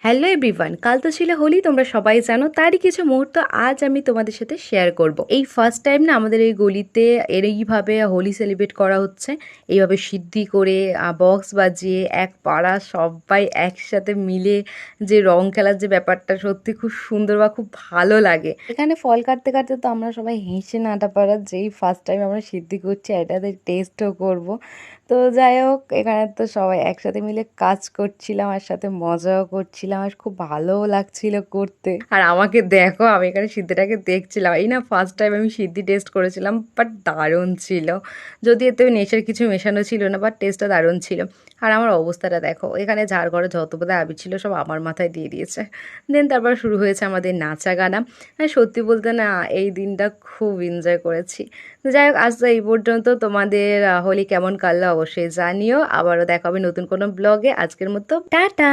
Hello everyone, কাল তো ছিল হোলি, তোমরা সবাই জানো। তারই কিছু মুহূর্ত আজ আমি তোমাদের সাথে শেয়ার করব। এই ফার্স্ট টাইম না আমাদের এই গলিতে এইভাবে হোলি সেলিব্রেট করা হচ্ছে। এইভাবে সিদ্ধি করে বক্স বাজিয়ে এক পাড়া সবাই একসাথে মিলে যে রং খেলার যে ব্যাপারটা, সত্যি খুব সুন্দর বা খুব ভালো লাগে। এখানে ফল কাটতে কাটতে তো আমরা সবাই হেসে নাটা পাড়া, যেই ফার্স্ট টাইম আমরা সিদ্ধি করছি এটাতে টেস্টও করব। তো যাই হোক, এখানে তো সবাই একসাথে মিলে কাজ করছিলাম, আর সাথে মজাও করছিলাম, আর খুব ভালোও লাগছিল করতে। আর আমাকে দেখো, আমি এখানে সিদ্ধিটাকে দেখছিলাম। এই না ফার্স্ট টাইম আমি সিদ্ধি টেস্ট করেছিলাম, বাট দারুণ ছিল। যদি এতে নেশার কিছু মেশানো ছিল না, বাট টেস্টটা দারুণ ছিল। আর আমার অবস্থাটা দেখো, এখানে ঝাড় ঘরে যত বোধহয় আবির ছিল সব আমার মাথায় দিয়ে দিয়েছে। দেন তারপর শুরু হয়েছে আমাদের নাচা গানা। সত্যি বলতে না, এই দিনটা খুব এনজয় করেছি। তো যাই হোক, আজ তো এই পর্যন্ত। তোমাদের হোলি কেমন কাটলো অবশ্যই জানিও। আবারও দেখা হবে নতুন কোনো ব্লগে। আজকের মতো টাটা।